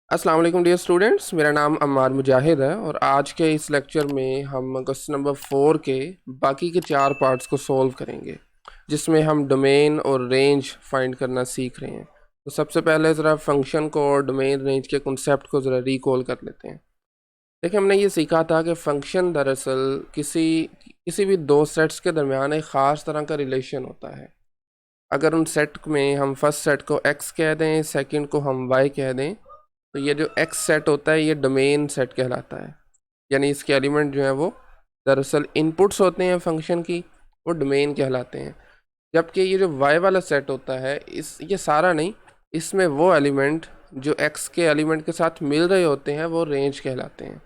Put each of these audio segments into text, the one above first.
अस्सलाम वालेकुम dear students, मेरा नाम अम्मार मुजाहिद है और आज के इस लेक्चर में हम क्वेश्चन नंबर 4 के बाकी के 4 पार्ट्स को सॉल्व करेंगे, जिसमें हम डोमेन और रेंज फाइंड करना सीख रहे हैं। तो सबसे पहले ज़रा फंक्शन को और डोमेन रेंज के कॉन्सेप्ट को ज़रा रिकॉल कर लेते हैं। देखिए, हमने ये सीखा था कि फ़ंक्शन दरअसल किसी भी दो सेट्स के दरमियान एक ख़ास तरह का रिलेशन होता है। अगर उन सेट में हम फर्स्ट सेट को x कह दें, सेकंड को हम y कह दें, तो ये जो x सेट होता है ये डोमेन सेट कहलाता है। यानी इसके एलिमेंट जो है वो दरअसल इनपुट्स होते हैं फंक्शन की, वो डोमेन कहलाते हैं। जबकि ये जो y वाला सेट होता है, ये सारा नहीं, इसमें वो एलिमेंट जो x के एलिमेंट के साथ मिल रहे होते हैं वो रेंज कहलाते हैं।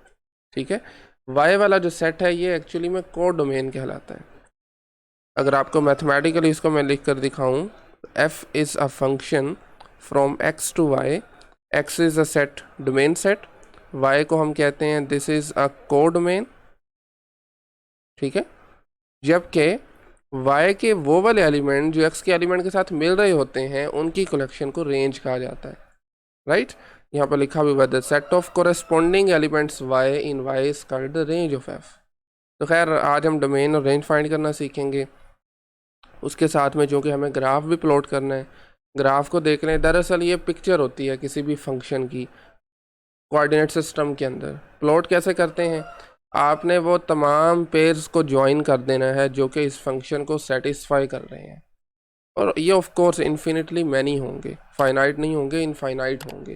ठीक है, y वाला जो सेट है ये एक्चुअली में कोड डोमेन कहलाता है। अगर आपको मैथमेटिकली इसको मैं लिख कर दिखाऊं, f is a function from x to y, x is a set domain set, y को हम कहते हैं दिस इज़ अ कोडोमेन। ठीक है, जबकि y के वो वाले एलिमेंट जो x के एलिमेंट के साथ मिल रहे होते हैं उनकी कलेक्शन को रेंज कहा जाता है। राइट, यहाँ पर लिखा भी हुआ है the set of corresponding elements y in y is called the range of f। तो खैर, आज हम डोमेन और रेंज फाइंड करना सीखेंगे। उसके साथ में चूँकि हमें ग्राफ भी प्लॉट करना है, ग्राफ को देख रहे हैं, दरअसल ये पिक्चर होती है किसी भी फंक्शन की कोऑर्डिनेट सिस्टम के अंदर। प्लॉट कैसे करते हैं, आपने वो तमाम पेयर्स को ज्वाइन कर देना है जो कि इस फंक्शन को सेटिस्फाई कर रहे हैं, और ये ऑफ कोर्स इन्फिनिटली मैनी होंगे, फाइनाइट नहीं होंगे, इनफाइनाइट होंगे।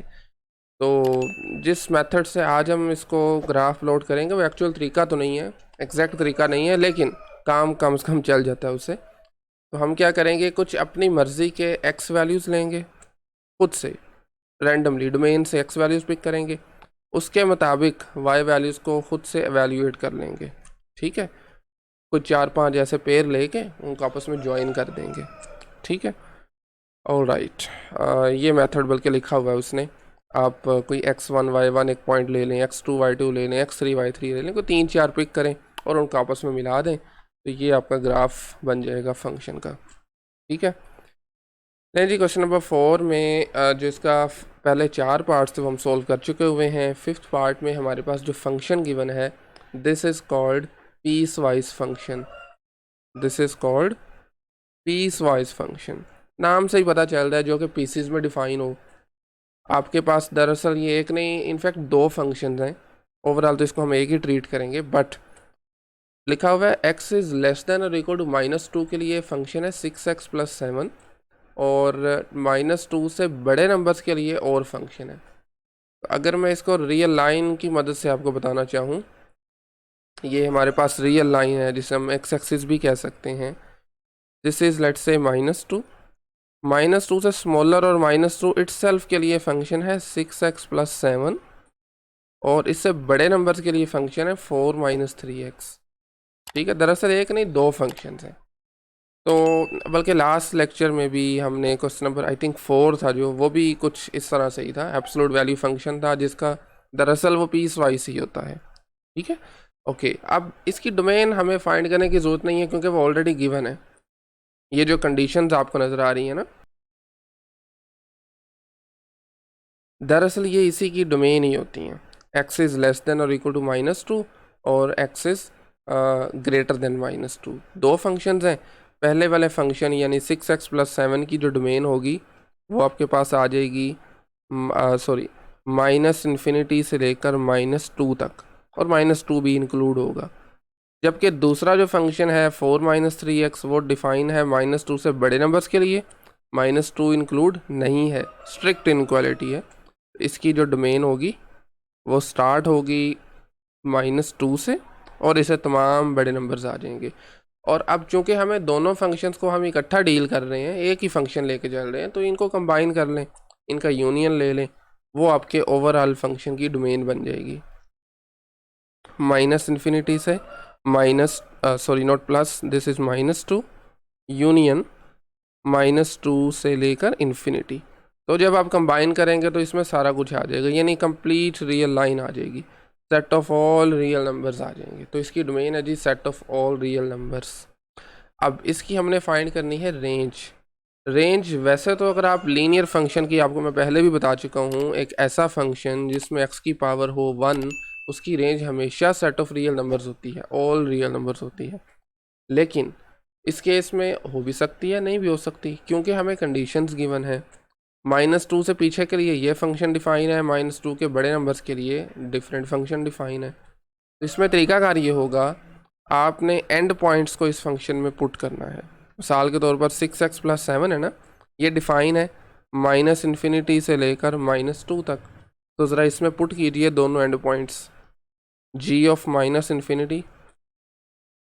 तो जिस मेथड से आज हम इसको ग्राफ प्लॉट करेंगे वो एक्चुअल तरीका तो नहीं है, एग्जैक्ट तरीका नहीं है, लेकिन काम कम से कम चल जाता है उससे। तो हम क्या करेंगे, कुछ अपनी मर्ज़ी के x वैल्यूज़ लेंगे, खुद से रैंडमली डोमेन से x वैल्यूज़ पिक करेंगे, उसके मुताबिक y वैल्यूज़ को खुद से एवेल्यूएट कर लेंगे। ठीक है, कुछ 4-5 ऐसे पेयर लेके उनको आपस में ज्वाइन कर देंगे। ठीक है, ऑल राइट। ये मेथड बल्कि लिखा हुआ है उसने। आप कोई x1 y1 एक पॉइंट ले लें, x2 y2 ले लें, x3 y3 ले लें, कोई 3-4 पिक करें और उनको आपस में मिला दें, तो ये आपका ग्राफ बन जाएगा फंक्शन का। ठीक है, नहीं जी, क्वेश्चन नंबर 4 में जो इसका पहले 4 पार्ट्स थे वो हम सॉल्व कर चुके हुए हैं। फिफ्थ पार्ट में हमारे पास जो फंक्शन गिवन है, this is called piecewise function. This is called piecewise function. नाम से ही पता चल रहा है जो कि पीसीज में डिफाइन हो। आपके पास दरअसल ये एक नहीं, इनफैक्ट 2 फंक्शन हैं। ओवरऑल तो इसको हम एक ही ट्रीट करेंगे, बट लिखा हुआ है x इज़ लेस देन और इक्वल टू -2 के लिए फंक्शन है 6x + 7, और -2 से बड़े नंबर्स के लिए और फंक्शन है। तो अगर मैं इसको रियल लाइन की मदद से आपको बताना चाहूँ, ये हमारे पास रियल लाइन है जिसे हम एक्स एक्सिस भी कह सकते हैं। दिस इज़ लेट्स से -2, -2 से स्मॉलर और -2 इटसेल्फ के लिए फंक्शन है 6x + 7, और इससे बड़े नंबर्स के लिए फंक्शन है 4 - 3x। ठीक है, दरअसल एक नहीं 2 फंक्शंस हैं। तो बल्कि लास्ट लेक्चर में भी हमने क्वेश्चन नंबर आई थिंक 4 था जो, वो भी कुछ इस तरह से ही था। एब्सोल्यूट वैल्यू फंक्शन था जिसका दरअसल वो पीस वाइज ही होता है। ठीक है, ओके। अब इसकी डोमेन हमें फाइंड करने की ज़रूरत नहीं है क्योंकि वो ऑलरेडी गिवन है। ये जो कंडीशंस आपको नज़र आ रही हैं ना, दरअसल ये इसी की डोमेन ही होती हैं। एक्स इज़ लेस देन और इक्वल टू -2 और x is greater than -2, 2 functions हैं। पहले वाले फंक्शन यानी 6x + 7 की जो डोमेन होगी वो आपके पास आ जाएगी, सॉरी, -∞ से लेकर -2 तक, और -2 भी इंक्लूड होगा। जबकि दूसरा जो फंक्शन है 4 - 3x, वो डिफाइन है -2 से बड़े नंबर्स के लिए, -2 इंक्लूड नहीं है, स्ट्रिक्ट इनक्वालिटी है। इसकी जो डोमेन होगी वो स्टार्ट होगी -2 से, और इसे तमाम बड़े नंबर्स आ जाएंगे। और अब चूंकि हमें दोनों फंक्शंस को हम इकट्ठा डील कर रहे हैं, एक ही फंक्शन लेके चल रहे हैं, तो इनको कंबाइन कर लें, इनका यूनियन ले लें, वो आपके ओवरऑल फंक्शन की डोमेन बन जाएगी। -∞ से minus, sorry not plus, this is -2 union -2 से लेकर इन्फिनिटी। तो जब आप कंबाइन करेंगे तो इसमें सारा कुछ आ जाएगा, यानी कंप्लीट रियल लाइन आ जाएगी, set of all real numbers आ जाएंगे। तो इसकी डोमेन है जी set of all real numbers. अब इसकी हमने फाइंड करनी है रेंज। रेंज वैसे तो अगर आप लीनियर फंक्शन की, आपको मैं पहले भी बता चुका हूँ, एक ऐसा फंक्शन जिसमें x की पावर हो 1, उसकी रेंज हमेशा सेट ऑफ रियल नंबर्स होती है, ऑल रियल नंबर्स होती है। लेकिन इस केस में हो भी सकती है, नहीं भी हो सकती, क्योंकि हमें कंडीशंस गिवन है। -2 से पीछे के लिए ये फंक्शन डिफाइन है, -2 के बड़े नंबर्स के लिए डिफरेंट फंक्शन डिफाइन है। तो इसमें तरीकाकार ये होगा, आपने एंड पॉइंट्स को इस फंक्शन में पुट करना है। मिसाल के तौर पर 6x + 7 है ना, ये डिफाइन है -∞ से लेकर -2 तक। तो ज़रा इसमें पुट कीजिए दोनों एंड पॉइंट्स, g ऑफ -∞।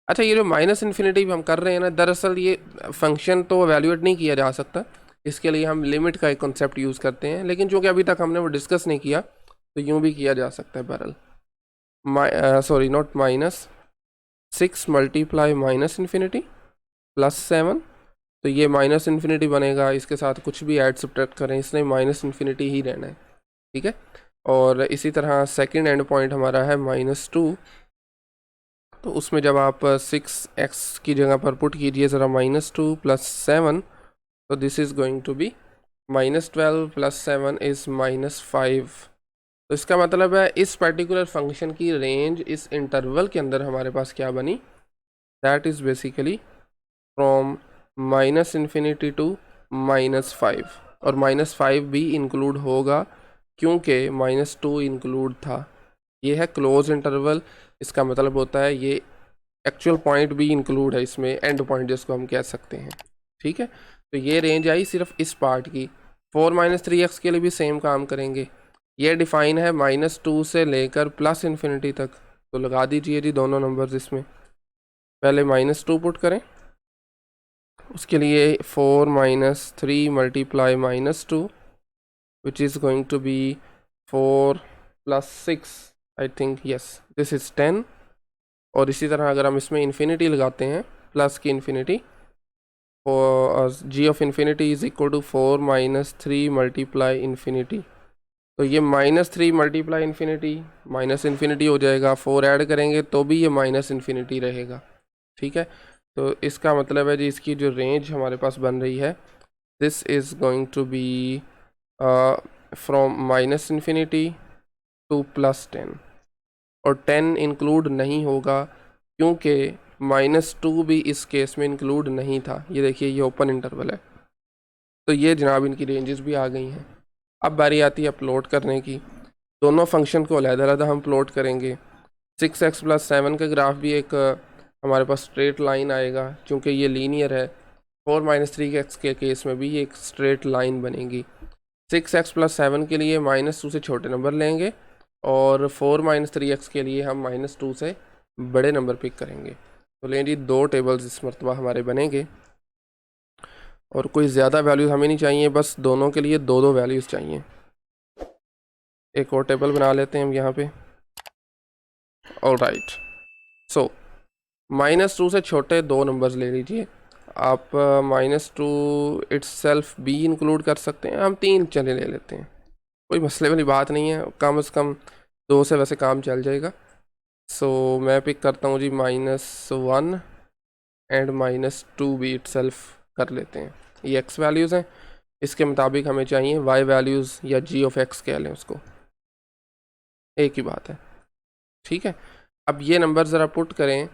अच्छा, ये जो -∞ भी हम कर रहे हैं ना, दरअसल ये फंक्शन तो एवेल्यूएट नहीं किया जा सकता, इसके लिए हम लिमिट का एक कॉन्सेप्ट यूज़ करते हैं। लेकिन चूँकि अभी तक हमने वो डिस्कस नहीं किया, तो यूँ भी किया जा सकता है। बहरहाल सॉरी, नॉट -6 × -∞ + 7, तो ये -∞ बनेगा। इसके साथ कुछ भी ऐड सब्ट्रैक्ट करें, इसने -∞ ही रहना है, ठीक है। और इसी तरह सेकंड एंड पॉइंट हमारा है -2, तो उसमें जब आप 6x की जगह पर पुट कीजिए ज़रा -2 + 7, तो this is going to be -12 + 7 is -5। तो इसका मतलब है इस पर्टिकुलर फंक्शन की रेंज इस इंटरवल के अंदर हमारे पास क्या बनी, that is basically from -∞ to -5। और -5 भी इंक्लूड होगा, क्योंकि -2 इंक्लूड था। ये है क्लोज इंटरवल, इसका मतलब होता है ये एक्चुअल पॉइंट भी इंक्लूड है इसमें, एंड पॉइंट जिसको हम कह सकते हैं, ठीक है। तो ये रेंज आई सिर्फ इस पार्ट की। 4 - 3x के लिए भी सेम काम करेंगे। ये डिफाइन है -2 से लेकर +∞ तक। तो लगा दीजिए जी दोनों नंबर्स इसमें। पहले -2 पुट करें, उसके लिए 4 - 3 × -2, which is going to be 4 + 6, I think, yes, this is 10। और इसी तरह अगर हम इसमें इन्फिनिटी लगाते हैं, प्लस की इन्फिनिटी, और g of infinity is equal to 4 - 3 × infinity. तो ये -3 × इन्फिनिटी -∞ हो जाएगा, 4 ऐड करेंगे तो भी ये -∞ रहेगा, ठीक है। तो इसका मतलब है जी इसकी जो रेंज हमारे पास बन रही है, this is going to be from -∞ to +10। और 10 इंक्लूड नहीं होगा, क्योंकि -2 भी इस केस में इंक्लूड नहीं था। ये देखिए, ये ओपन इंटरवल है। तो ये जनाब इनकी रेंजेस भी आ गई हैं। अब बारी आती है प्लॉट करने की। दोनों फंक्शन को अलग-अलग हम प्लॉट करेंगे। 6x + 7 का ग्राफ भी एक हमारे पास स्ट्रेट लाइन आएगा, क्योंकि ये लीनियर है। 4 - 3x के केस में भी ये एक स्ट्रेट लाइन बनेगी। 6x + 7 के लिए -2 से छोटे नंबर लेंगे, और 4 - 3x के लिए हम -2 से बड़े नंबर पिक करेंगे। तो लें जी, दो टेबल्स इस मरतबा हमारे बनेंगे, और कोई ज़्यादा वैल्यूज़ हमें नहीं चाहिए, बस दोनों के लिए दो वैल्यूज़ चाहिए। एक और टेबल बना लेते हैं हम यहाँ पे। ऑल राइट, सो -2 से छोटे दो नंबर्स ले लीजिए आप। -2 इट्सेल्फ भी इंक्लूड कर सकते हैं, हम 3 चले ले लेते हैं, कोई मसले वाली बात नहीं है। कम से कम 2 से वैसे काम चल जाएगा। सो मैं पिक करता हूँ जी -1 एंड -2 भी इट्सेल्फ कर लेते हैं। ये x वैल्यूज़ हैं, इसके मुताबिक हमें चाहिए y वैल्यूज़, या g ऑफ x कह लें उसको, एक ही बात है, ठीक है। अब ये नंबर ज़रा पुट करें।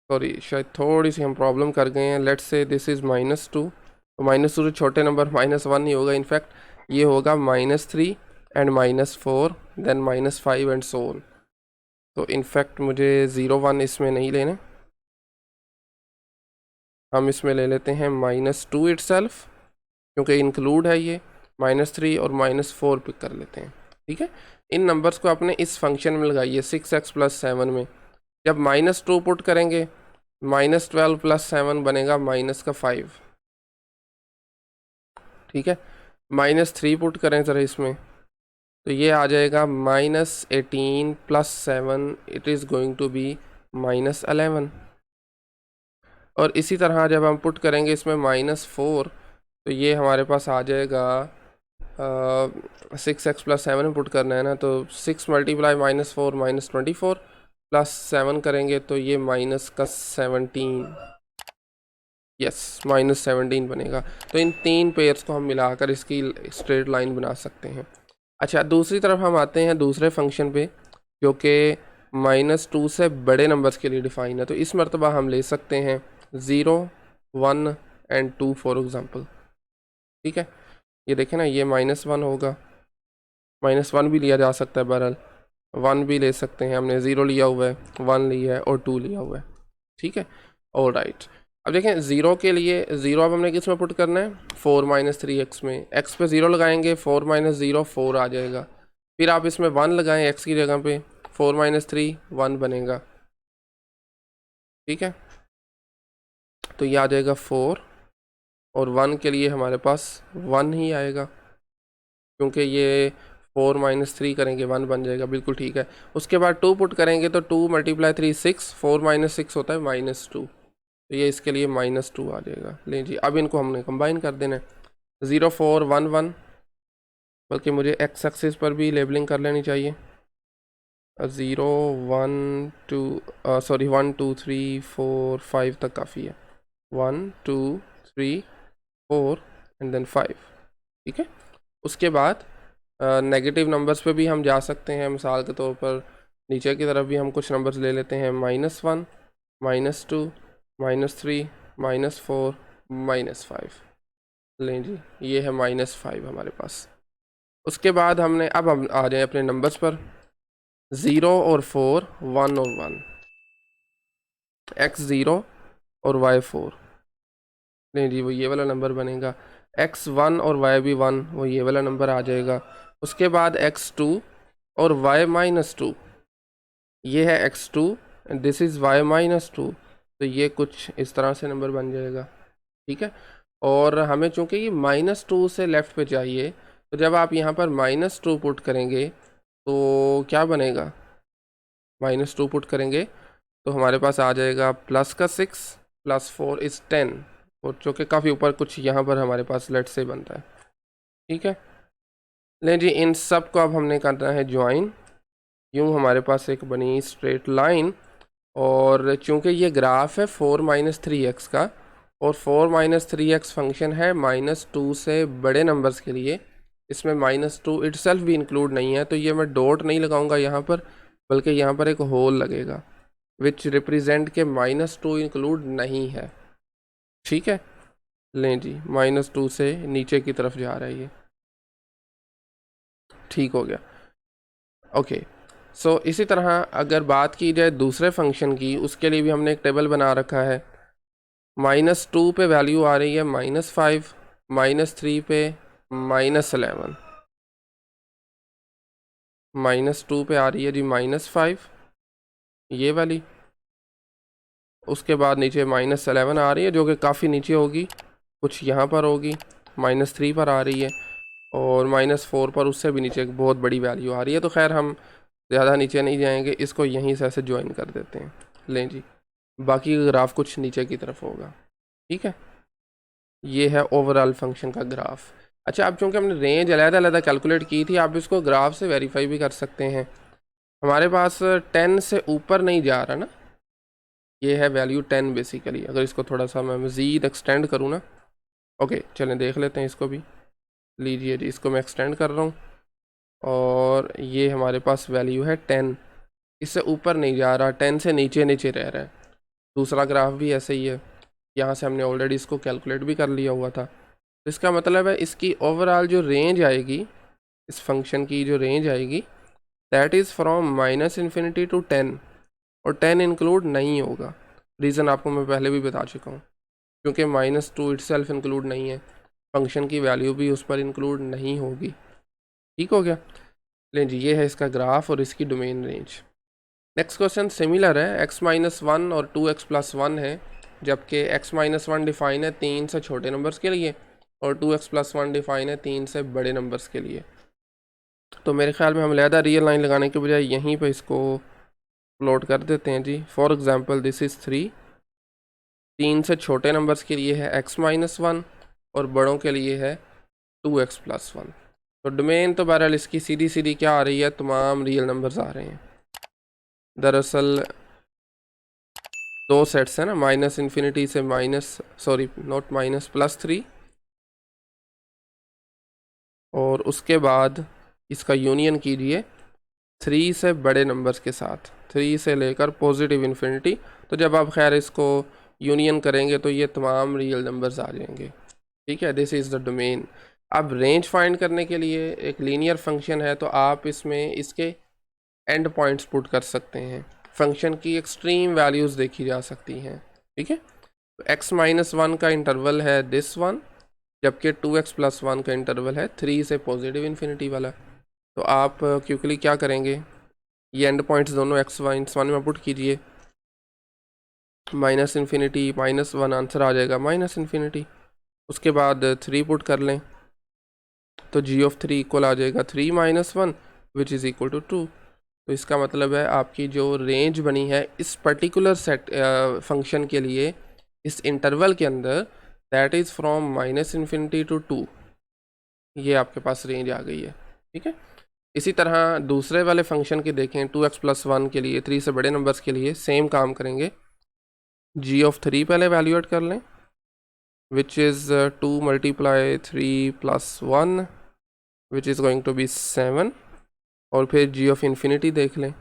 सॉरी, शायद थोड़ी सी हम प्रॉब्लम कर गए हैं। लेट्स से दिस इज़ -2, तो -2 से छोटे नंबर -1 नहीं होगा, इनफैक्ट ये होगा -3 and -4, then -5 and so on. तो इनफैक्ट मुझे 0 1 इसमें नहीं लेने, हम इसमें ले लेते हैं -2 इटसेल्फ, क्योंकि इंक्लूड है ये। -3 और -4 पिक कर लेते हैं, ठीक है। इन नंबर्स को आपने इस फंक्शन में लगाइए 6x + 7 में। जब -2 पुट करेंगे, -12 + 7 बनेगा -5, ठीक है। -3 पुट करें ज़रा इसमें, तो ये आ जाएगा -18 + 7, it is going to be -11। और इसी तरह जब हम पुट करेंगे इसमें -4, तो ये हमारे पास आ जाएगा 6x + 7 में पुट करना है ना, तो 6 × -4 -24 + 7 करेंगे तो ये -17। यस, -17 बनेगा। तो इन 3 पेयर्स को हम मिलाकर इसकी स्ट्रेट लाइन बना सकते हैं। अच्छा, दूसरी तरफ हम आते हैं दूसरे फंक्शन पे जो कि -2 से बड़े नंबर्स के लिए डिफ़ाइन है। तो इस मरतबा हम ले सकते हैं 0, 1 एंड 2 फॉर एग्ज़ाम्पल। ठीक है, ये देखें ना, ये -1 होगा, -1 भी लिया जा सकता है, बहरहाल 1 भी ले सकते हैं। हमने 0 लिया हुआ है, 1 लिया है और 2 लिया हुआ है। ठीक है, ऑल राइट। अब देखें 0 के लिए 0 अब हमने किस में पुट करना है, 4 - 3x में। x पे 0 लगाएंगे, 4 - 0 4 आ जाएगा। फिर आप इसमें 1 लगाएं x की जगह पे, 4 - 3 1 बनेगा। ठीक है, तो ये आ जाएगा 4 और 1 के लिए हमारे पास 1 ही आएगा, क्योंकि ये 4 - 3 करेंगे 1 बन जाएगा, बिल्कुल ठीक है। उसके बाद 2 पुट करेंगे तो 2 × 3 6, 4 - 6 होता है -2, तो ये इसके लिए -2 आ जाएगा। लें जी, अब इनको हमने कंबाइन कर देना है। 0 4 1 1, बल्कि मुझे एक्स एक्सिस पर भी लेबलिंग कर लेनी चाहिए। 0 1 2 सॉरी 1 2 3 4 5 तक काफ़ी है। 1 2 3 4 एंड देन 5। ठीक है, उसके बाद नेगेटिव नंबर्स पे भी हम जा सकते हैं। मिसाल के तौर पर नीचे की तरफ भी हम कुछ नंबर्स ले लेते हैं, -1 -2 -3 -4 -5। लें जी, ये है -5 हमारे पास। उसके बाद हमने अब हम आ जाए अपने नंबर्स पर। 0 और 4, 1 और 1, x 0 और y 4। नहीं जी, वो ये वाला नंबर बनेगा। x 1 और y भी 1, वो ये वाला नंबर आ जाएगा। उसके बाद x 2 और y -2, ये है x 2 and this is y -2, तो ये कुछ इस तरह से नंबर बन जाएगा। ठीक है, और हमें चूंकि ये -2 से लेफ़्ट पे चाहिए, तो जब आप यहाँ पर -2 पुट करेंगे तो क्या बनेगा, -2 पुट करेंगे तो हमारे पास आ जाएगा प्लस का 6 + 4 = 10, और चूँकि काफ़ी ऊपर कुछ यहाँ पर हमारे पास लेट से बनता है। ठीक है, लें जी, इन सब को अब हमने करना है ज्वाइन। यूँ हमारे पास एक बनी स्ट्रेट लाइन, और चूँकि ये ग्राफ है 4 - 3x का, और 4 - 3x फंक्शन है -2 से बड़े नंबर्स के लिए, इसमें -2 इटसेल्फ भी इंक्लूड नहीं है, तो ये मैं डॉट नहीं लगाऊंगा यहाँ पर, बल्कि यहाँ पर एक होल लगेगा विच रिप्रेजेंट के -2 इंक्लूड नहीं है। ठीक है, लें जी, -2 से नीचे की तरफ जा रहा है ये। ठीक हो गया, ओके। सो इसी तरह अगर बात की जाए दूसरे फंक्शन की, उसके लिए भी हमने एक टेबल बना रखा है। -2 पे वैल्यू आ रही है -5, -3 पे -11, -2 पे आ रही है जी -5 ये वाली। उसके बाद नीचे -11 आ रही है, जो कि काफ़ी नीचे होगी, कुछ यहाँ पर होगी, -3 पर आ रही है, और -4 पर उससे भी नीचे एक बहुत बड़ी वैल्यू आ रही है। तो खैर हम ज़्यादा नीचे नहीं जाएंगे, इसको यहीं से ऐसे ज्वाइन कर देते हैं। लें जी, बाकी ग्राफ कुछ नीचे की तरफ होगा। ठीक है, ये है ओवरऑल फंक्शन का ग्राफ। अच्छा, अब चूँकि हमने रेंज अलग-अलग कैलकुलेट की थी, आप इसको ग्राफ से वेरीफाई भी कर सकते हैं। हमारे पास 10 से ऊपर नहीं जा रहा ना, ये है वैल्यू 10 बेसिकली। अगर इसको थोड़ा सा मैं मज़ीद एक्सटेंड करूँ ना, ओके चलें देख लेते हैं इसको भी। लीजिए जी, इसको मैं एक्सटेंड कर रहा हूँ, और ये हमारे पास वैल्यू है 10, इससे ऊपर नहीं जा रहा, 10 से नीचे नीचे रह रहा है। दूसरा ग्राफ भी ऐसे ही है, यहाँ से हमने ऑलरेडी इसको कैलकुलेट भी कर लिया हुआ था। तो इसका मतलब है इसकी ओवरऑल जो रेंज आएगी, इस फंक्शन की जो रेंज आएगी, दैट इज़ फ्रॉम -∞ टू 10, और 10 इंक्लूड नहीं होगा। रीज़न आपको मैं पहले भी बता चुका हूँ, क्योंकि -2 इटसेल्फ इंक्लूड नहीं है, फंक्शन की वैल्यू भी उस पर इंक्लूड नहीं होगी। ठीक हो गया, लें जी, ये है इसका ग्राफ और इसकी domain range. Next question similar है, x-1 और 2x+1 है, जबकि x-1 डिफ़ाइन है 3 से छोटे नंबर्स के लिए, और 2x+1 डिफ़ाइन है 3 से बड़े नंबर्स के लिए। तो मेरे ख्याल में हम अलहदा रियल लाइन लगाने के बजाय यहीं पे इसको प्लॉट कर देते हैं जी। फॉर एग्ज़ाम्पल दिस इज़ 3, 3 से छोटे नंबर्स के लिए है x-1 और बड़ों के लिए है 2x+1। तो डोमेन तो बहरहाल इसकी सीधी सीधी क्या आ रही है, तमाम रियल नंबर्स आ रहे हैं। दरअसल दो सेट्स है ना, माइनस इन्फिनिटी से माइनस, सॉरी नॉट माइनस, +3, और उसके बाद इसका यूनियन कीजिए 3 से बड़े नंबर्स के साथ, 3 से लेकर पॉजिटिव इन्फिनिटी। तो जब आप खैर इसको यूनियन करेंगे तो ये तमाम रियल नंबर्स आ जाएंगे। ठीक है, दिस इज़ द डोमेन। अब रेंज फाइंड करने के लिए एक लीनियर फंक्शन है, तो आप इसमें इसके एंड पॉइंट्स पुट कर सकते हैं। फंक्शन की एक्सट्रीम वैल्यूज़ देखी जा सकती हैं। ठीक है, तो x-1 का इंटरवल है दिस वन, जबकि 2x+1 का इंटरवल है 3 से पॉजिटिव इन्फिनिटी वाला। तो आप क्विकली क्या करेंगे, ये एंड पॉइंट्स दोनों x-1 में पुट कीजिए, माइनस इन्फिनिटी -1 आंसर आ जाएगा माइनस इन्फिनिटी। उसके बाद 3 पुट कर लें तो g(3) इक्वल आ जाएगा 3 - 1 विच इज़ इक्वल टू 2। तो इसका मतलब है आपकी जो रेंज बनी है इस पर्टिकुलर सेट फंक्शन के लिए इस इंटरवल के अंदर, that is from -infinity to 2, ये आपके पास रेंज आ गई है। ठीक है, इसी तरह दूसरे वाले फंक्शन की देखें, 2x+1 के लिए, 3 से बड़े नंबर्स के लिए सेम काम करेंगे। g(3) पहले एवेल्यूएट कर लें, which is 2 × 3 + 1 which is going to be 7, और फिर g(∞) देख लें,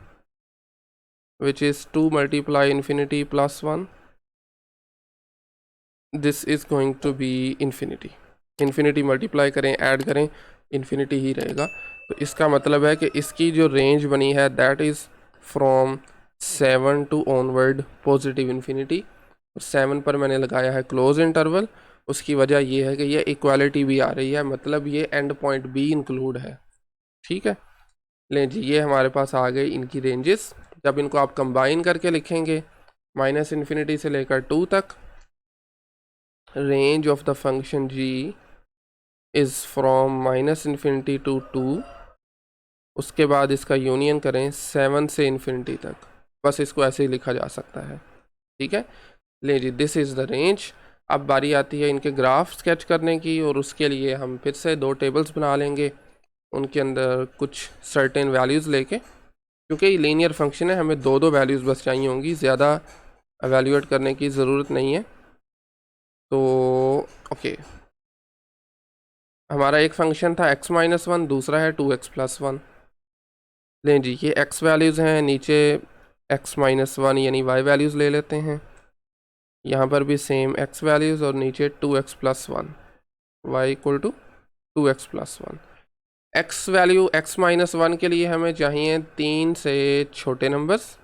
which is 2 × infinity + 1, this is going to be infinity. Infinity multiply करें, ऐड करें, इन्फिनिटी ही रहेगा। तो इसका मतलब है कि इसकी जो रेंज बनी है that is from 7 to onward positive infinity. 7 पर मैंने लगाया है क्लोज इंटरवल, उसकी वजह ये है कि ये इक्वालिटी भी आ रही है, मतलब ये एंड पॉइंट भी इंक्लूड है। ठीक है, लें जी, ये हमारे पास आ गई इनकी रेंजेस। जब इनको आप कंबाइन करके लिखेंगे -इन्फिनिटी से लेकर 2 तक, range of the function g is from -infinity to 2, उसके बाद इसका यूनियन करें 7 से इन्फिनिटी तक, बस इसको ऐसे ही लिखा जा सकता है। ठीक है, ले जी, दिस इज़ द रेंज। अब बारी आती है इनके ग्राफ स्केच करने की, और उसके लिए हम फिर से 2 टेबल्स बना लेंगे, उनके अंदर कुछ सर्टेन वैल्यूज़ लेके, क्योंकि ये लीनियर फंक्शन है, हमें 2 वैल्यूज़ बस चाहिए होंगी, ज़्यादा एवेल्यूएट करने की ज़रूरत नहीं है। तो ओके, हमारा एक फंक्शन था x-1, दूसरा है 2x+1। लें जी, ये x वैल्यूज़ हैं, नीचे x-1 यानी y वैल्यूज़ ले लेते हैं, यहाँ पर भी सेम x वैल्यूज़, और नीचे 2x+1, y = 2x+1। x value x-1 के लिए हमें चाहिए 3 से छोटे नंबर्स,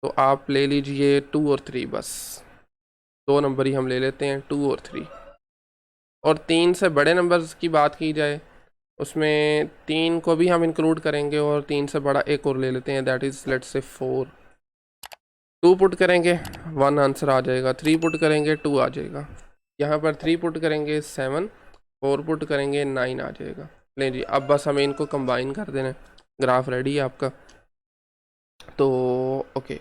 तो आप ले लीजिए 2 और 3, बस 2 नंबर ही हम ले लेते हैं, 2 और 3। और 3 से बड़े नंबर्स की बात की जाए, उसमें 3 को भी हम इंक्लूड करेंगे, और 3 से बड़ा एक और ले लेते हैं, that is let's say 4। 2 put करेंगे 1 आंसर आ जाएगा, 3 पुट करेंगे 2 आ जाएगा, यहाँ पर 3 पुट करेंगे 7, 4 पुट करेंगे 9 आ जाएगा। लें जी, अब बस हमें इनको कंबाइन कर देना है, ग्राफ रेडी है आपका। तो ओके,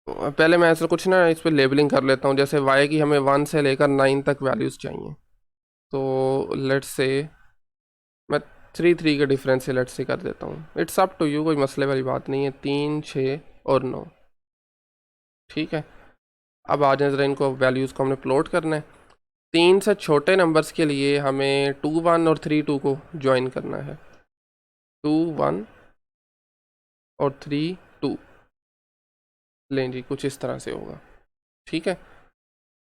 पहले मैं ऐसा कुछ ना इस पर लेबलिंग कर लेता हूँ, जैसे y की हमें 1 से लेकर 9 तक वैल्यूज़ चाहिए, तो लेट्स से मैं 3 के डिफरेंस से लेट्स से कर देता हूँ, इट्स अप टू यू, कोई मसले वाली बात नहीं है, 3, 6 और 9। ठीक है, अब आ जाए ज़रा, इनको वैल्यूज़ को हमने प्लॉट करना है। 3 से छोटे नंबर्स के लिए हमें 2 1 और 3 2 को ज्वाइन करना है, 2 1 और 3 2। लें जी, कुछ इस तरह से होगा। ठीक है,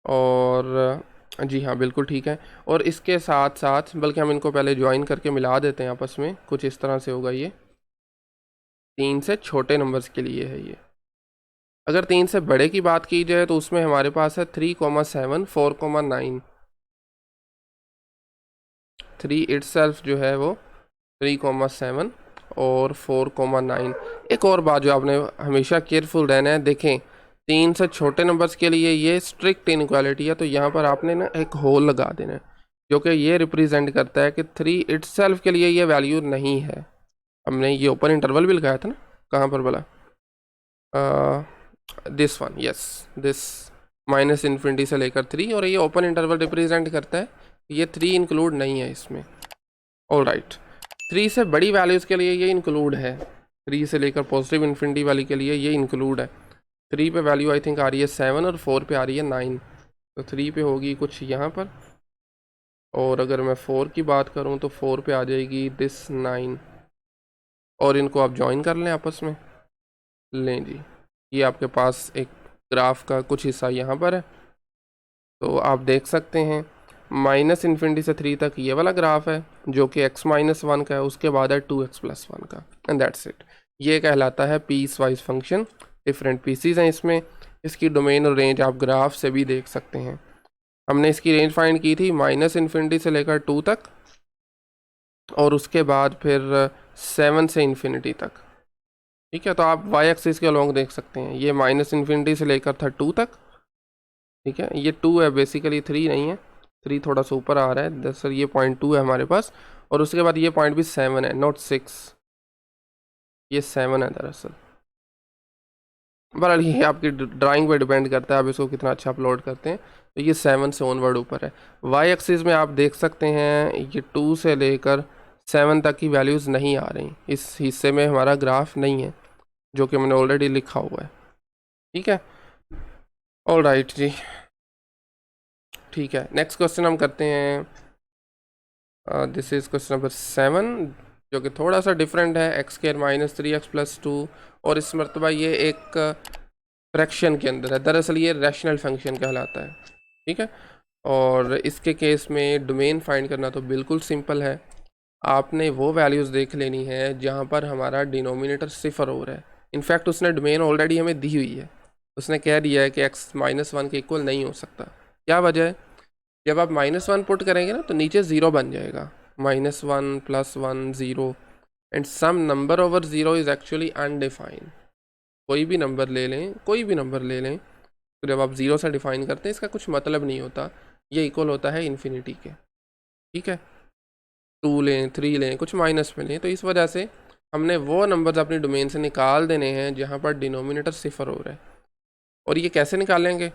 और जी हाँ, बिल्कुल ठीक है, और इसके साथ साथ बल्कि हम इनको पहले ज्वाइन करके मिला देते हैं आपस में, कुछ इस तरह से होगा। ये 3 से छोटे नंबर्स के लिए है ये। अगर 3 से बड़े की बात की जाए तो उसमें हमारे पास है 3,7 4,9, 3 इटसेल्फ जो है वो 3,7 और 4,9। एक और बात जो आपने हमेशा केयरफुल रहना है, देखें 3 से छोटे नंबर्स के लिए ये स्ट्रिक्ट इनक्वालिटी है, तो यहाँ पर आपने ना एक होल लगा देना है, जो कि ये रिप्रेजेंट करता है कि 3 इटसेल्फ के लिए ये वैल्यू नहीं है। हमने ये ओपन इंटरवल भी लगाया था ना, कहाँ पर बोला, this one, yes, this -infinity से लेकर 3, और ये ओपन इंटरवल रिप्रेजेंट करता है, ये 3 इंक्लूड नहीं है इसमें। ऑल राइट, 3 से बड़ी वैल्यूज़ के लिए ये इंक्लूड है, 3 से लेकर पॉजिटिव इन्फिनिटी वाली के लिए ये इंक्लूड है। 3 पे वैल्यू आई थिंक आ रही है 7 और 4 पे आ रही है 9, तो 3 पे होगी कुछ यहाँ पर, और अगर मैं 4 की बात करूँ तो 4 पे आ जाएगी दिस 9, और इनको आप ज्वाइन कर लें आपस में। लें जी, ये आपके पास एक ग्राफ का कुछ हिस्सा यहाँ पर है, तो आप देख सकते हैं माइनस इन्फिनिटी से 3 तक ये वाला ग्राफ है जो कि x-1 का है, उसके बाद है 2x+1 का, एंड दैट्स इट। ये कहलाता है piecewise function. Different pieces हैं इसमें, इसकी डोमेन और रेंज आप ग्राफ से भी देख सकते हैं। हमने इसकी रेंज फाइंड की थी माइनस इन्फिनिटी से लेकर 2 तक, और उसके बाद फिर 7 से इन्फिनिटी तक। ठीक है, तो आप वाई एक्सिस के अलॉन्ग देख सकते हैं, ये माइनस इन्फिनिटी से लेकर था 2 तक। ठीक है, ये 2 है बेसिकली, 3 नहीं है, 3 थोड़ा सा ऊपर आ रहा है, दरअसल ये पॉइंट 2 है हमारे पास, और उसके बाद ये पॉइंट भी 7 है, नॉट 6, ये 7 है दरअसल। बहरहाल ये आपकी ड्राइंग पे डिपेंड करता है, आप इसको कितना अच्छा अपलोड करते हैं। तो ये 7 से ऑनवर्ड ऊपर है। वाई एक्सिस में आप देख सकते हैं ये 2 से लेकर 7 तक की वैल्यूज़ नहीं आ रही, इस हिस्से में हमारा ग्राफ नहीं है, जो कि मैंने ऑलरेडी लिखा हुआ है। ठीक है, ऑल राइट जी, ठीक है। नेक्स्ट क्वेश्चन हम करते हैं, दिस इज़ क्वेश्चन नंबर 7, जो कि थोड़ा सा डिफरेंट है, x² - 3x+2, और इस मरतबा ये एक फ्रैक्शन के अंदर है, दरअसल ये रैशनल फंक्शन कहलाता है। ठीक है, और इसके केस में डोमेन फाइंड करना तो बिल्कुल सिंपल है, आपने वो वैल्यूज़ देख लेनी है जहाँ पर हमारा डिनोमिनेटर 0 हो रहा है। इनफैक्ट उसने डोमेन ऑलरेडी हमें दी हुई है, उसने कह दिया है कि x-1 के इक्वल नहीं हो सकता। क्या वजह है? जब आप -1 पुट करेंगे ना तो नीचे 0 बन जाएगा, -1 +1 0, and some number over 0 is actually undefined. कोई भी नंबर ले लें, कोई भी नंबर ले लें, तो जब आप 0 से डिफाइन करते हैं इसका कुछ मतलब नहीं होता, ये इक्वल होता है इन्फिनिटी के। ठीक है, 2 लें, 3 लें, कुछ माइनस में लें, तो इस वजह से हमने वो नंबर्स अपनी डोमेन से निकाल देने हैं जहाँ पर डिनोमिनेटर 0 हो रहा है। और ये कैसे निकालेंगे?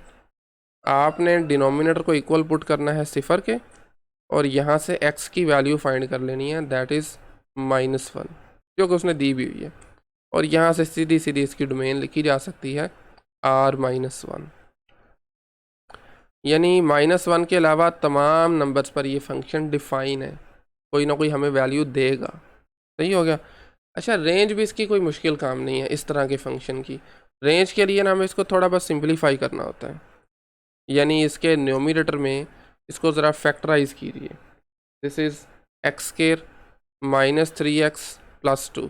आपने डिनोमिनेटर को इक्वल पुट करना है 0 के, और यहाँ से x की वैल्यू फाइंड कर लेनी है, दैट इज़ -1, जो कि उसने दी भी हुई है, और यहाँ से सीधी सीधी इसकी डोमेन लिखी जा सकती है r-1, यानी -1 के अलावा तमाम नंबर्स पर ये फंक्शन डिफाइन है, कोई ना कोई हमें वैल्यू देगा। सही हो गया। अच्छा, रेंज भी इसकी कोई मुश्किल काम नहीं है इस तरह के फंक्शन की। रेंज के लिए ना हमें इसको थोड़ा बस सिंप्लीफाई करना होता है, यानी इसके न्यूमरेटर में इसको ज़रा फैक्टराइज कीजिए। This is x² - 3x+2।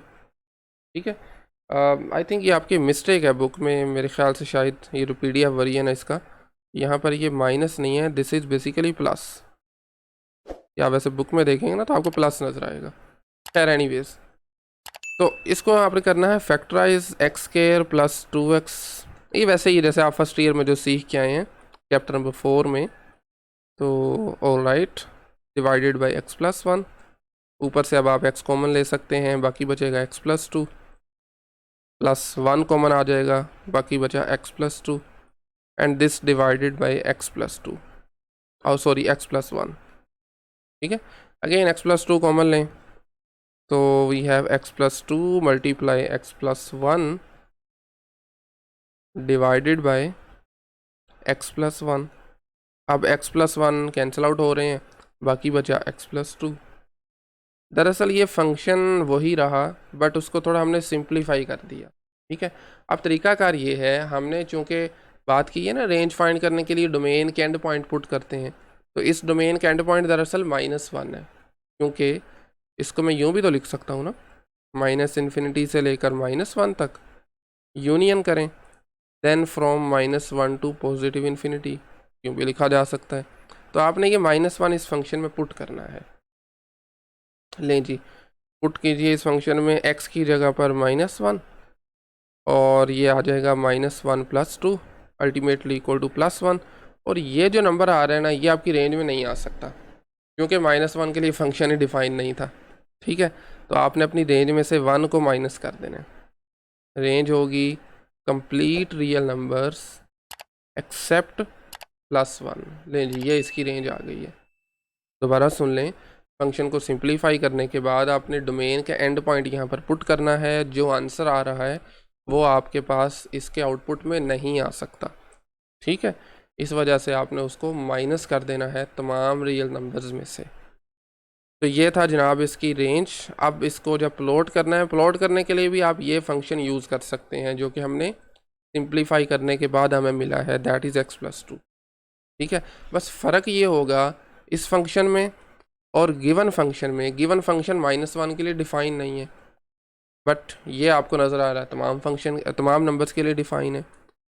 ठीक है, आई थिंक ये आपकी मिस्टेक है बुक में, मेरे ख्याल से शायद ये जो PDF वर्जन है इसका, यहाँ पर ये माइनस नहीं है, दिस इज़ बेसिकली प्लस। या वैसे बुक में देखेंगे ना तो आपको प्लस नज़र आएगा। खैर एनीवेज, तो इसको आपने करना है फैक्टराइज x² + 2x। ये वैसे ही जैसे आप फर्स्ट ईयर में जो सीख के आए हैं चैप्टर नंबर 4 में। तो all right, divided by x+1, ऊपर से अब आप x कॉमन ले सकते हैं, बाकी बचेगा x+2, +1 कॉमन आ जाएगा, बाकी बचा x+2, and this divided by x+2, और सॉरी x+1। ठीक है, अगेन x+2 कॉमन लें, तो we have x+2 multiply x+1 divided by x+1। अब x+1 कैंसिल आउट हो रहे हैं, बाकी बचा x+2। दरअसल ये फंक्शन वही रहा, बट उसको थोड़ा हमने सिंप्लीफाई कर दिया। ठीक है, अब तरीकाकार ये है, हमने चूँकि बात की है ना रेंज फाइंड करने के लिए डोमेन के एंड पॉइंट पुट करते हैं, तो इस डोमेन का एंड पॉइंट दरअसल -1 है, क्योंकि इसको मैं यूँ भी तो लिख सकता हूँ ना, -इन्फिनिटी से लेकर -1 तक यूनियन करें, then from -1 to positive infinity, यूँ भी लिखा जा सकता है। तो आपने ये -1 इस फंक्शन में पुट करना है। लें जी, पुट कीजिए इस फंक्शन में x की जगह पर -1, और ये आ जाएगा -1 + 2 अल्टीमेटली इक्वल टू +1। और ये जो नंबर आ रहा है ना, ये आपकी रेंज में नहीं आ सकता, क्योंकि -1 के लिए फंक्शन ही डिफाइन नहीं था। ठीक है, तो आपने अपनी रेंज में से 1 को माइनस कर देना है। रेंज होगी कंप्लीट रियल नंबर्स एक्सेप्ट +1। लें जी, ये इसकी रेंज आ गई है। दोबारा सुन लें, फंक्शन को सिंप्लीफाई करने के बाद आपने डोमेन का एंड पॉइंट यहाँ पर पुट करना है, जो आंसर आ रहा है वो आपके पास इसके आउटपुट में नहीं आ सकता। ठीक है, इस वजह से आपने उसको माइनस कर देना है तमाम रियल नंबर्स में से। तो ये था जनाब इसकी रेंज। अब इसको जब प्लॉट करना है, प्लॉट करने के लिए भी आप ये फंक्शन यूज़ कर सकते हैं जो कि हमने सिंप्लीफाई करने के बाद हमें मिला है, दैट इज़ x+2। ठीक है, बस फ़र्क ये होगा इस फंक्शन में और गिवन फंक्शन में। गिवन फंक्शन -1 के लिए डिफ़ाइन नहीं है, बट ये आपको नज़र आ रहा है तमाम फंक्शन तमाम नंबर्स के लिए डिफ़ाइन है।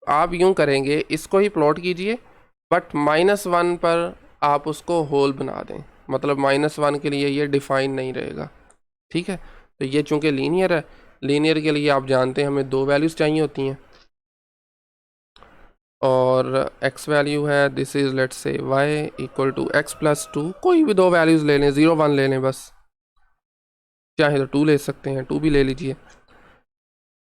आप यूँ करेंगे, इसको ही प्लॉट कीजिए, बट -1 पर आप उसको होल बना दें, मतलब -1 के लिए ये डिफ़ाइन नहीं रहेगा। ठीक है, तो ये चूँकि लीनियर है, लीनियर के लिए आप जानते हैं हमें दो वैल्यूज़ चाहिए होती हैं, और x वैल्यू है this is let's say y = x+2। कोई भी दो वैल्यूज़ ले लें, 0 1 ले लें बस, चाहे तो 2 ले सकते हैं, 2 भी ले लीजिए।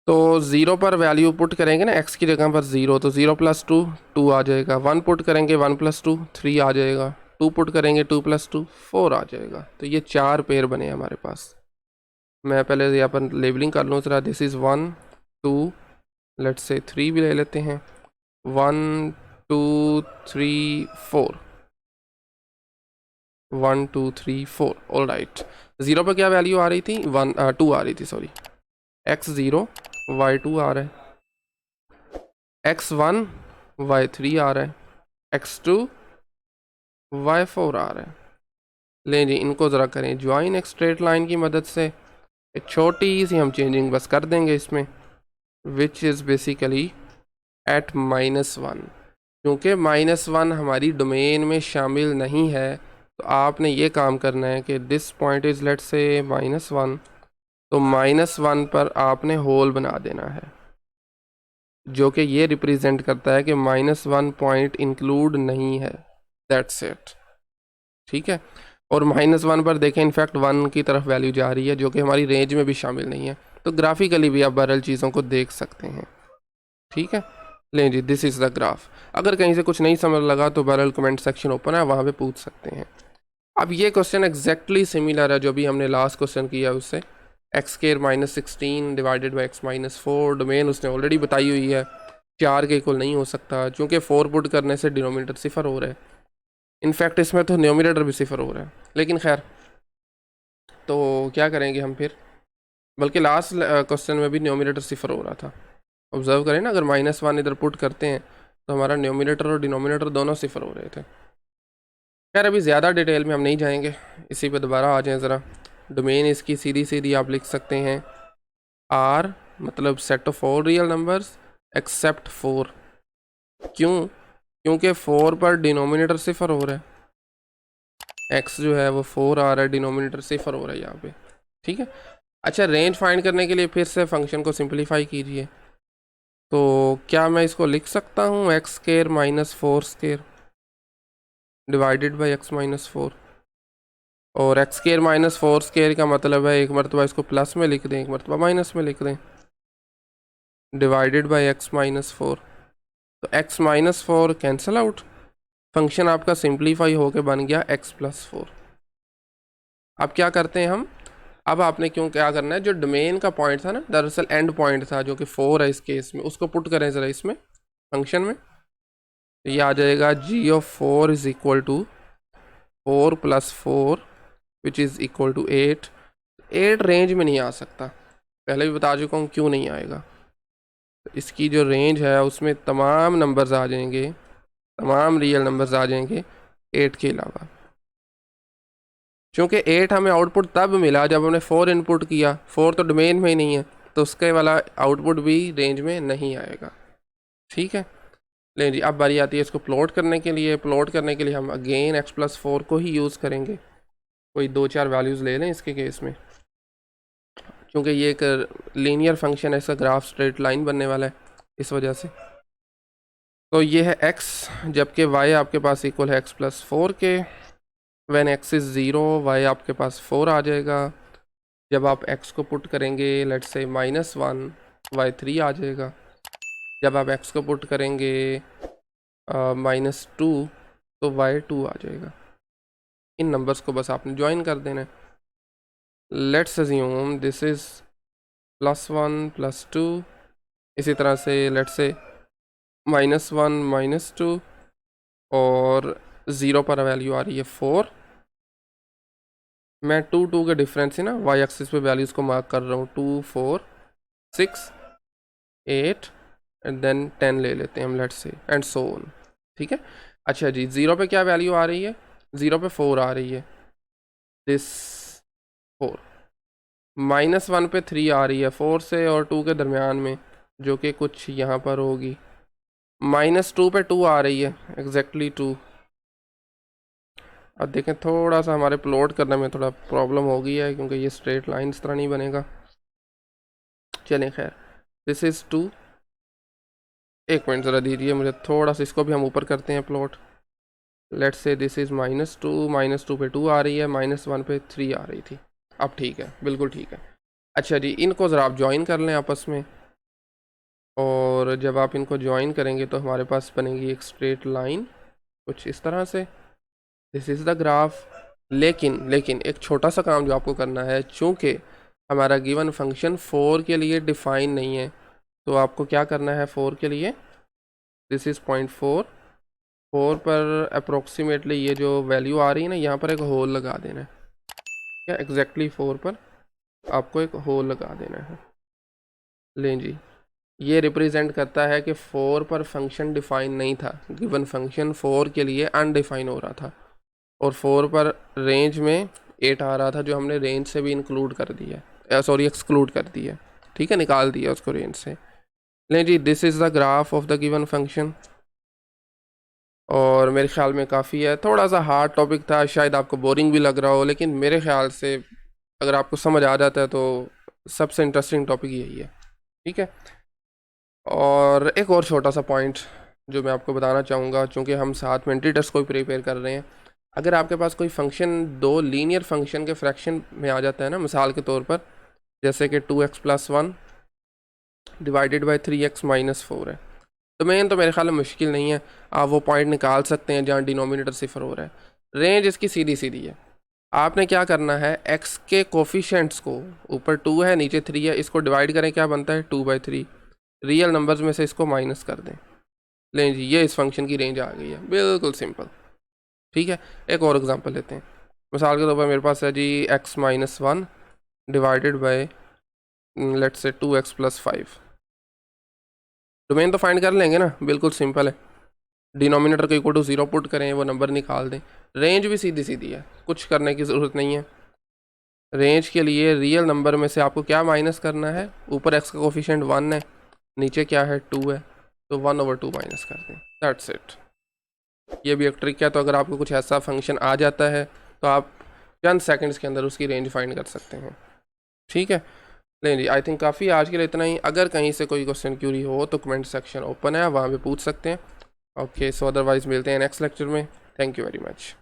तो 0 पर वैल्यू पुट करेंगे ना, x की जगह पर 0, तो 0+2 2 आ जाएगा। 1 पुट करेंगे 1+2 3 आ जाएगा। 2 पुट करेंगे 2+2 4 आ जाएगा। तो ये 4 पेयर बने हमारे पास। मैं पहले यहाँ पर लेबलिंग कर लूँ ज़रा, दिस इज़ 1 2 लेट्स से 3 भी ले लेते हैं, 1 2 3 4 1 2 3 4। ऑल राइट, 0 पर क्या वैल्यू आ रही थी, 2 आ रही थी, सॉरी, x0 y2 आ रहा है, x1 y3 आ रहा है, x2 y4 आ रहा है। लें जी, इनको ज़रा करें ज्वाइन एक स्ट्रेट लाइन की मदद से। एक छोटी सी हम चेंजिंग बस कर देंगे इसमें, विच इज़ बेसिकली एट -1। क्योंकि -1 हमारी डोमेन में शामिल नहीं है, तो आपने ये काम करना है कि this point is let's say -1, तो -1 पर आपने होल बना देना है, जो कि ये रिप्रेजेंट करता है कि -1 पॉइंट इंक्लूड नहीं है, दैट्स इट। ठीक है, और -1 पर देखें इनफैक्ट 1 की तरफ वैल्यू जा रही है, जो कि हमारी रेंज में भी शामिल नहीं है। तो ग्राफिकली भी आप बहरहाल चीज़ों को देख सकते हैं। ठीक है, लें जी, दिस इज़ द ग्राफ। अगर कहीं से कुछ नहीं समझ लगा तो बहरहाल कमेंट सेक्शन ओपन है, वहाँ पे पूछ सकते हैं। अब ये क्वेश्चन एग्जैक्टली सिमिलर है जो भी हमने लास्ट क्वेश्चन किया उससे, x² -16 divided by x-4। Domain उसने ऑलरेडी बताई हुई है, 4 के इक्वल नहीं हो सकता, क्योंकि 4 पुट करने से डिनोमिनेटर सिफर हो रहा है। इनफैक्ट इसमें तो न्यूमरेटर भी सिफर हो रहा है, लेकिन खैर, तो क्या करेंगे हम फिर, बल्कि लास्ट क्वेश्चन में भी न्यूमरेटर सिफर हो रहा था। ऑब्जर्व करें ना, अगर -1 इधर पुट करते हैं तो हमारा न्यूमरेटर और डिनोमिनेटर दोनों सिफर हो रहे थे। खैर, अभी ज़्यादा डिटेल में हम नहीं जाएंगे, इसी पे दोबारा आ जाएं ज़रा। डोमेन इसकी सीधी सीधी आप लिख सकते हैं, आर मतलब set of all real numbers accept 4। क्यों? क्योंकि 4 पर डिनोमिनेटर सिफर हो रहा है, x जो है वो 4 आ रहा है, डिनोमिनेटर सिफर हो रहा है यहाँ पे। ठीक है, अच्छा, रेंज फाइंड करने के लिए फिर से फंक्शन को सिंप्लीफाई कीजिए। तो क्या मैं इसको लिख सकता हूँ x² -4² डिवाइडेड बाई x-4, और x² -4² का मतलब है एक मरतबा इसको प्लस में लिख दें, एक मरतबा माइनस में लिख दें, डिवाइडेड बाई x-4। तो x-4 कैंसिल आउट, फंक्शन आपका सिंप्लीफाई होके बन गया x+4। अब क्या करते हैं हम, अब आपने क्यों क्या करना है, जो डोमेन का पॉइंट था ना, दरअसल एंड पॉइंट था जो कि 4 है इस केस में, उसको पुट करें ज़रा इसमें फंक्शन में। तो ये आ जाएगा g(4) is equal to 4 + 4 which is equal to 8। 8 range में नहीं आ सकता, पहले भी बता चुका हूँ क्यों नहीं आएगा। तो इसकी जो रेंज है उसमें तमाम नंबर्स आ जाएंगे, तमाम रियल नंबर्स आ जाएंगे 8 के अलावा। क्योंकि 8 हमें आउटपुट तब मिला जब हमने 4 इनपुट किया, 4 तो डोमेन में ही नहीं है, तो उसके वाला आउटपुट भी रेंज में नहीं आएगा। ठीक है, लें जी, अब बारी आती है इसको प्लॉट करने के लिए। प्लॉट करने के लिए हम अगेन x+4 को ही यूज़ करेंगे। कोई 2-4 वैल्यूज़ ले लें इसके केस में, क्योंकि ये एक लीनियर फंक्शन है, इसका ग्राफ स्ट्रेट लाइन बनने वाला है, इस वजह से। तो ये है x, जबकि y आपके पास इक्वल है x+4 के। व्हेन x इज़ 0 y आपके पास 4 आ जाएगा। जब आप x को पुट करेंगे लेट्स से -1 y3 आ जाएगा। जब आप x को पुट करेंगे -2 तो y2 आ जाएगा। इन नंबर्स को बस आपने ज्वाइन कर देना है। लेट्स अज्यूम दिस इज़ +1 + 2 इसी तरह से लेट्स से -1 -2 और 0 पर वैल्यू आ रही है 4। मैं 2 के डिफरेंस से ना वाई एक्सिस पे वैल्यूज़ को मार्क कर रहा हूँ, 2 4 6 8 एंड देन 10 ले लेते हैं हम let's say, and so on. ठीक है, अच्छा जी, 0 पे क्या वैल्यू आ रही है? 0 पे 4 आ रही है, दिस 4। -1 पे 3 आ रही है 4 से और 2 के दरमियान में, जो कि कुछ यहाँ पर होगी। -2 पे 2 आ रही है, एग्जैक्टली 2। अब देखें, थोड़ा सा हमारे प्लॉट करने में थोड़ा प्रॉब्लम हो गई है, क्योंकि ये स्ट्रेट लाइन इस तरह नहीं बनेगा। चलें खैर, दिस इज़ 2। एक मिनट ज़रा दीजिए मुझे, थोड़ा सा इसको भी हम ऊपर करते हैं plot. Let's say this is -2 पे 2 आ रही है, -1 पे 3 आ रही थी। अब ठीक है, बिल्कुल ठीक है। अच्छा जी, इनको ज़रा आप ज्वाइन कर लें आपस में, और जब आप इनको ज्वाइन करेंगे तो हमारे पास बनेगी एक स्ट्रेट लाइन कुछ इस तरह से। This is the graph. लेकिन एक छोटा सा काम जो आपको करना है, चूँकि हमारा गिवन फंक्शन 4 के लिए डिफ़ाइन नहीं है, तो आपको क्या करना है 4 के लिए? दिस इज़ 0.4, 4 पर अप्रोक्सीमेटली ये जो वैल्यू आ रही है ना, यहाँ पर एक होल लगा देना है। क्या एग्जैक्टली 4 पर आपको एक होल लगा देना है। लें जी, ये रिप्रेजेंट करता है कि 4 पर फंक्शन डिफ़ाइन नहीं था, गिवन फंक्शन 4 के लिए अनडिफाइन हो रहा था, और 4 पर रेंज में 8 आ रहा था, जो हमने रेंज से भी इंक्लूड कर दिया, सॉरी एक्सक्लूड कर दिया। ठीक है, निकाल दिया उसको रेंज से। लें जी, this is the graph of the given function. और मेरे ख्याल में काफ़ी है, थोड़ा सा हार्ड टॉपिक था, शायद आपको बोरिंग भी लग रहा हो, लेकिन मेरे ख्याल से अगर आपको समझ आ जाता है तो सबसे इंटरेस्टिंग टॉपिक यही है। ठीक है, और एक और छोटा सा पॉइंट जो मैं आपको बताना चाहूँगा, चूँकि हम साथ में एंट्री टेस्ट को भी प्रिपेयर कर रहे हैं, अगर आपके पास कोई फंक्शन दो लीनियर फंक्शन के फ्रैक्शन में आ जाता है ना, मिसाल के तौर पर जैसे कि 2x+1 डिवाइडेड बाई 3x-4 है, तो मेन तो मेरे ख्याल में मुश्किल नहीं है, आप वो पॉइंट निकाल सकते हैं जहाँ डिनोमिनेटर सिफर हो रहा है। रेंज इसकी सीधी सीधी है। आपने क्या करना है, x के कोफिशेंट्स को, ऊपर 2 है नीचे 3 है, इसको डिवाइड करें, क्या बनता है 2/3। रियल नंबर्स में से इसको माइनस कर दें। लें जी, ये इस फंक्शन की रेंज आ गई है, बिल्कुल सिंपल। ठीक है, एक और एग्जांपल लेते हैं। मिसाल के तौर पर मेरे पास है जी x-1 divided by let's say 2x+5। Domain तो फाइंड कर लेंगे ना, बिल्कुल सिंपल है। डिनोमिनेटर को इक्वल टू 0 पुट करें, वो नंबर निकाल दें। रेंज भी सीधी सीधी है, कुछ करने की ज़रूरत नहीं है। रेंज के लिए रियल नंबर में से आपको क्या माइनस करना है, ऊपर x का कोफिशिएंट 1 है, नीचे क्या है 2 है, तो 1/2 माइनस कर दें, दैट्स इट। ये भी एक ट्रिक है, तो अगर आपको कुछ ऐसा फंक्शन आ जाता है तो आप चंद सेकंड्स के अंदर उसकी रेंज फाइंड कर सकते हैं। ठीक है, नहीं जी, आई थिंक काफ़ी आज के लिए इतना ही। अगर कहीं से कोई क्वेश्चन क्यूरी हो तो कमेंट सेक्शन ओपन है, वहाँ पे पूछ सकते हैं। ओके, सो अदरवाइज़ मिलते हैं नेक्स्ट लेक्चर में। Thank you very much.